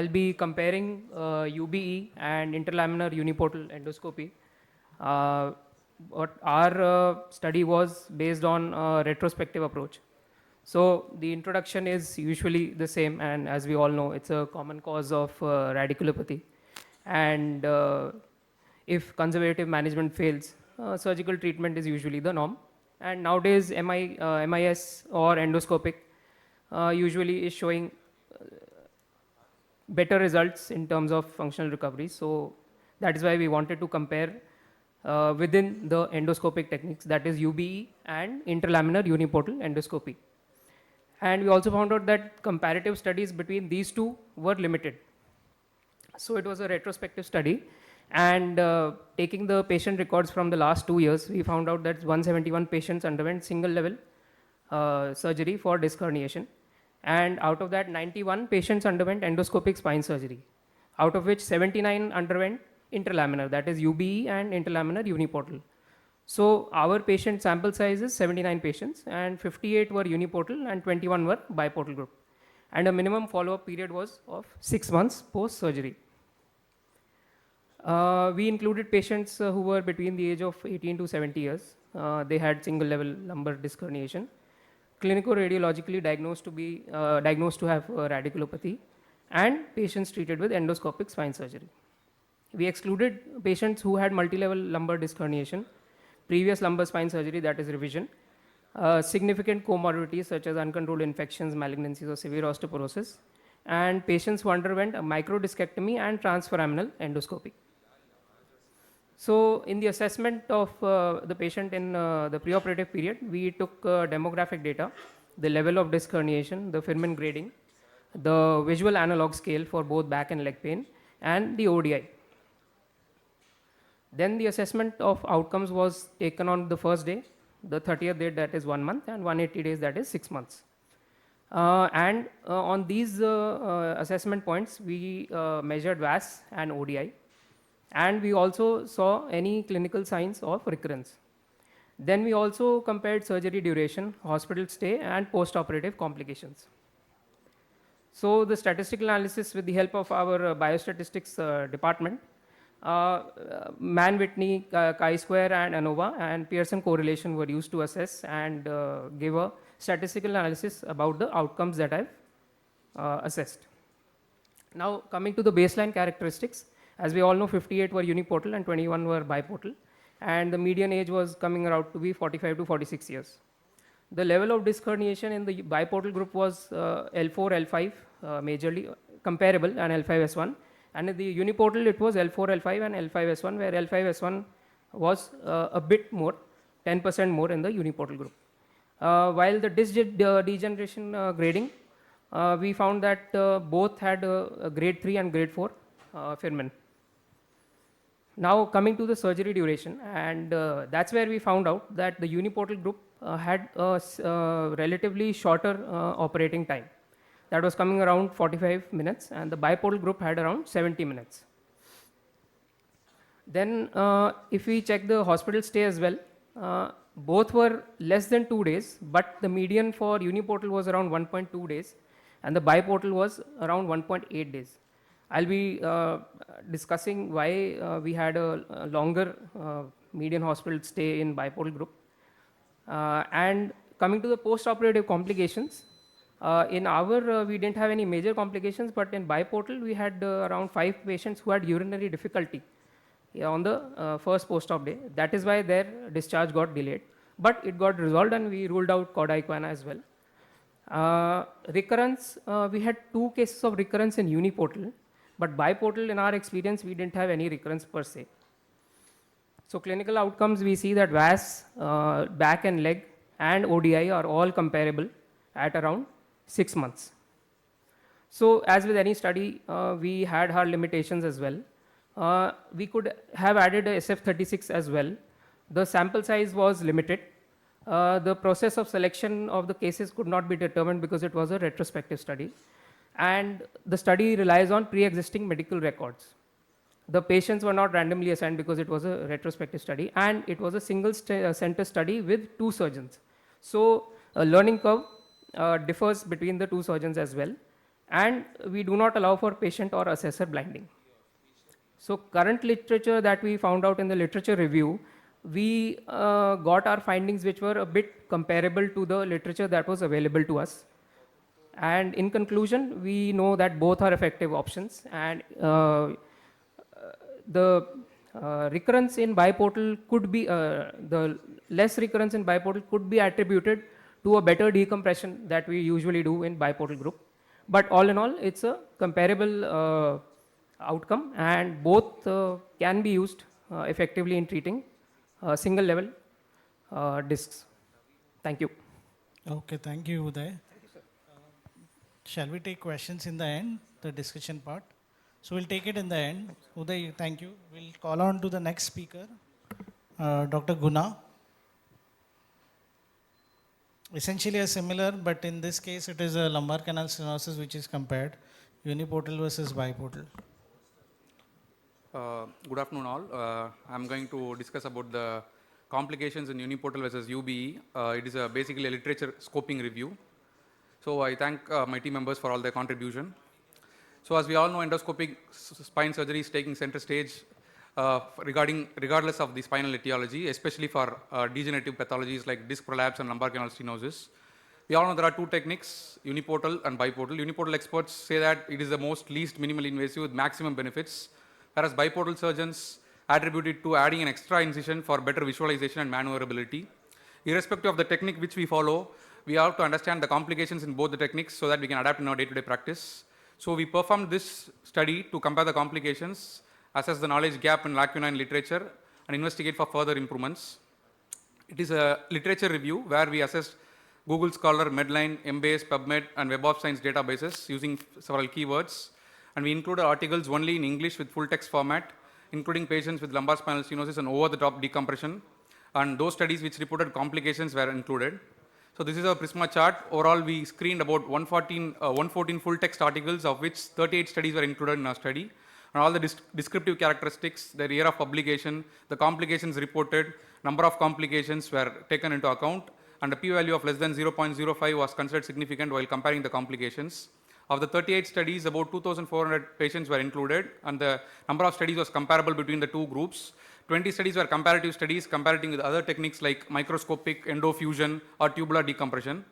I'll be comparing UBE and interlaminar uniportal endoscopy. But our study was based on a retrospective approach. So the introduction is usually the same, and as we all know, it's a common cause of radiculopathy. And if conservative management fails, surgical treatment is usually the norm. And nowadays, MIS or endoscopic usually is showing better results in terms of functional recovery. So that is why we wanted to compare within the endoscopic techniques, that is UBE and interlaminar uniportal endoscopy. And we also found out that comparative studies between these two were limited. So it was a retrospective study, and taking the patient records from the last 2 years, we found out that 171 patients underwent single level surgery for disc herniation. And out of that, 91 patients underwent endoscopic spine surgery, out of which 79 underwent interlaminar, that is UBE and interlaminar uniportal. So our patient sample size is 79 patients, and 58 were uniportal and 21 were biportal group. And a minimum follow-up period was of 6 months post-surgery. We included patients who were between the age of 18 to 70 years. They had single-level lumbar disc herniation, clinico-radiologically diagnosed to have radiculopathy, and patients treated with endoscopic spine surgery. We excluded patients who had multi-level lumbar disc herniation, previous lumbar spine surgery, that is revision, significant comorbidities such as uncontrolled infections, malignancies, or severe osteoporosis, and patients who underwent a microdiscectomy and transforaminal endoscopy. So in the assessment of the patient in the preoperative period, we took demographic data, the level of disc herniation, the Firmin grading, the visual analog scale for both back and leg pain, and the ODI. Then the assessment of outcomes was taken on the first day, the 30th day, that is 1 month, and 180 days, that is 6 months. On these assessment points, we measured VAS and ODI, and we also saw any clinical signs of recurrence. Then we also compared surgery duration, hospital stay, and post-operative complications. So the statistical analysis with the help of our biostatistics department, Mann-Whitney, chi-square, and ANOVA, and Pearson correlation were used to assess and give a statistical analysis about the outcomes that I've assessed. Now coming to the baseline characteristics, as we all know, 58 were uniportal and 21 were biportal, and the median age was coming around to be 45 to 46 years. The level of disc herniation in the biportal group was L4, L5, majorly comparable, and L5S1. And in the uniportal, it was L4, L5, and L5S1, where L5S1 was a bit more, 10% more in the uniportal group. While the disc degeneration grading, we found that both had a grade 3 and grade 4 Firmin. Now coming to the surgery duration, and that's where we found out that the uniportal group had a relatively shorter operating time. That was coming around 45 minutes, and the biportal group had around 70 minutes. Then if we check the hospital stay as well, both were less than 2 days, but the median for uniportal was around 1.2 days, and the biportal was around 1.8 days. I'll be discussing why we had a longer median hospital stay in biportal group. And coming to the post-operative complications, in our, we didn't have any major complications, but in biportal, we had around 5 patients who had urinary difficulty on the first post-op day. That is why their discharge got delayed, but it got resolved, and we ruled out cauda equina as well. Recurrence, we had 2 cases of recurrence in uniportal, but biportal, in our experience, we didn't have any recurrence per se. So clinical outcomes, we see that VAS, back and leg, and ODI are all comparable at around 6 months. So as with any study, we had our limitations as well. We could have added a SF36 as well. The sample size was limited. The process of selection of the cases could not be determined because it was a retrospective study. And the study relies on pre-existing medical records. The patients were not randomly assigned because it was a retrospective study, and it was a single center study with 2 surgeons. So a learning curve differs between the 2 surgeons as well. and we do not allow for patient or assessor blinding. So current literature that we found out in the literature review, we got our findings which were a bit comparable to the literature that was available to us. And in conclusion, we know that both are effective options, and the recurrence in biportal could be, the less recurrence in biportal could be attributed to a better decompression that we usually do in biportal group. But all in all, it's a comparable outcome, and both can be used effectively in treating single level discs. Thank you. Okay, thank you, Uday. Shall we take questions in the end, the discussion part? So we'll take it in the end. Uday, thank you. We'll call on to the next speaker, Dr. Guna. Essentially a similar, but in this case it is a lumbar canal stenosis which is compared, uniportal versus biportal. Good afternoon all. I'm going to discuss about the complications in uniportal versus UBE. It is basically a literature scoping review. So I thank my team members for all their contribution. So as we all know, endoscopic spine surgery is taking center stage regardless of the spinal etiology, especially for degenerative pathologies like disc prolapse and lumbar canal stenosis. We all know there are two techniques, uniportal and biportal. Uniportal experts say that it is the least minimally invasive with maximum benefits, whereas biportal surgeons attribute it to adding an extra incision for better visualization and maneuverability. Irrespective of the technique which we follow, we have to understand the complications in both the techniques so that we can adapt in our day-to-day practice. So we performed this study to compare the complications, assess the knowledge gap and lacuna in literature, and investigate for further improvements. It is a literature review where we assessed Google Scholar, Medline, Embase, PubMed, and Web of Science databases using several keywords. And we included articles only in English with full text format, including patients with lumbar spinal stenosis and over-the-top decompression. And those studies which reported complications were included. So this is a Prisma chart. Overall, we screened about 114 full text articles, of which 38 studies were included in our study. And all the descriptive characteristics, the year of publication, the complications reported, number of complications were taken into account, and the p-value of less than 0.05 was considered significant while comparing the complications. Of the 38 studies, about 2,400 patients were included, and the number of studies was comparable between the two groups. 20 studies were comparative studies, comparing with other techniques like microscopic endofusion or tubular decompression.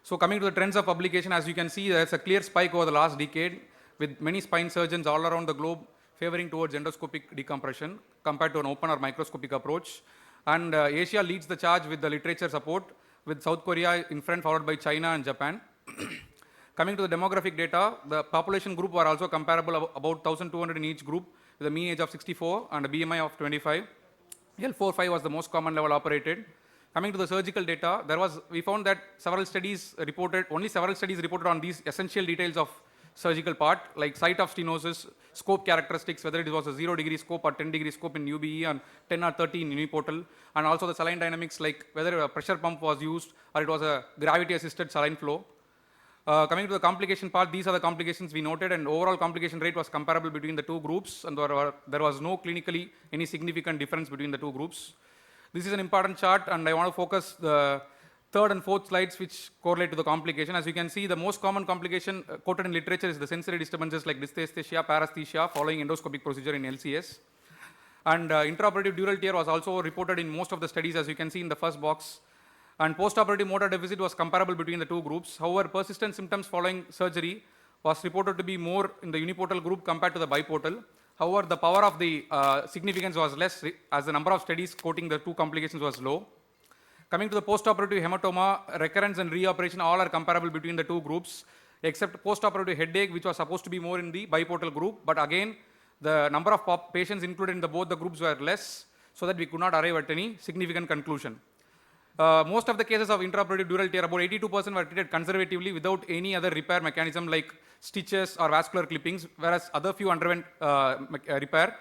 So coming to the trends of publication, as you can see, there's a clear spike over the last decade, with many spine surgeons all around the globe favoring towards endoscopic decompression compared to an open or microscopic approach. And Asia leads the charge with the literature support, with South Korea in front, followed by China and Japan. Coming to the demographic data, the population group were also comparable, about 1,200 in each group, with a mean age of 64 and a BMI of 25. L4-5 was the most common level operated. Coming to the surgical data, we found that only several studies reported on these essential details of surgical part, like site of stenosis, scope characteristics, whether it was a 0-degree scope or 10-degree scope in UBE and 10 or 30 in uniportal, and also the saline dynamics, like whether a pressure pump was used or it was a gravity-assisted saline flow. Coming to the complication part, these are the complications we noted, and overall complication rate was comparable between the two groups, and there was no clinically any significant difference between the two groups. This is an important chart, and I want to focus the third and fourth slides which correlate to the complication. As you can see, the most common complication quoted in literature is the sensory disturbances like dysesthesia, paresthesia following endoscopic procedure in LCS. And intraoperative dural tear was also reported in most of the studies, as you can see in the first box. And postoperative motor deficit was comparable between the two groups. However, persistent symptoms following surgery was reported to be more in the uniportal group compared to the biportal. However, the power of the significance was less, as the number of studies quoting the two complications was low. Coming to the postoperative hematoma, recurrence and reoperation all are comparable between the two groups, except postoperative headache, which was supposed to be more in the biportal group. But again, the number of patients included in both the groups were less, so that we could not arrive at any significant conclusion. Most of the cases of intraoperative dural tear, about 82% were treated conservatively without any other repair mechanism like stitches or vascular clippings, whereas other few underwent repair.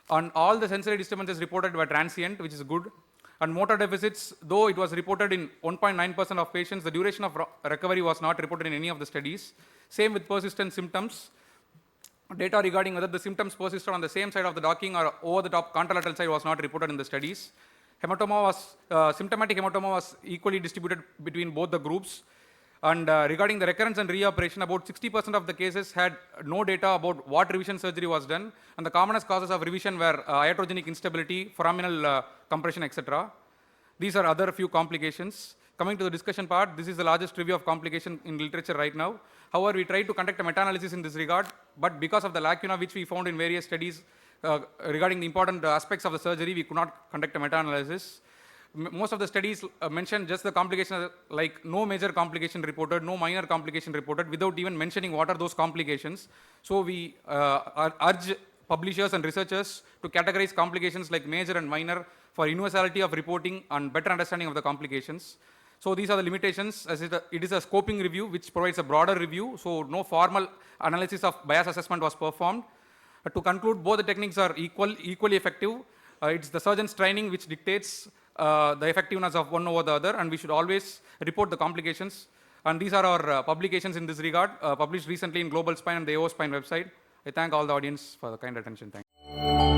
And all the sensory disturbances reported were transient, which is good. And motor deficits, though it was reported in 1.9% of patients, the duration of recovery was not reported in any of the studies. Same with persistent symptoms. Data regarding whether the symptoms persisted on the same side of the docking or over the top contralateral side was not reported in the studies. Symptomatic hematoma was equally distributed between both the groups. And regarding the recurrence and reoperation, about 60% of the cases had no data about what revision surgery was done. And the commonest causes of revision were iatrogenic instability, foraminal compression, etc. These are other few complications. Coming to the discussion part, this is the largest review of complication in literature right now. However, we tried to conduct a meta-analysis in this regard, but because of the lacuna which we found in various studies regarding the important aspects of the surgery, we could not conduct a meta-analysis. Most of the studies mentioned just the complications, like no major complication reported, no minor complication reported, without even mentioning what are those complications. So we urge publishers and researchers to categorize complications like major and minor for universality of reporting and better understanding of the complications. So these are the limitations, as it is a scoping review which provides a broader review, so no formal analysis of bias assessment was performed. To conclude, both the techniques are equally effective. It's the surgeon's training which dictates the effectiveness of one over the other, and we should always report the complications. And these are our publications in this regard, published recently in Global Spine and the AO Spine website. I thank all the audience for the kind attention. Thank you.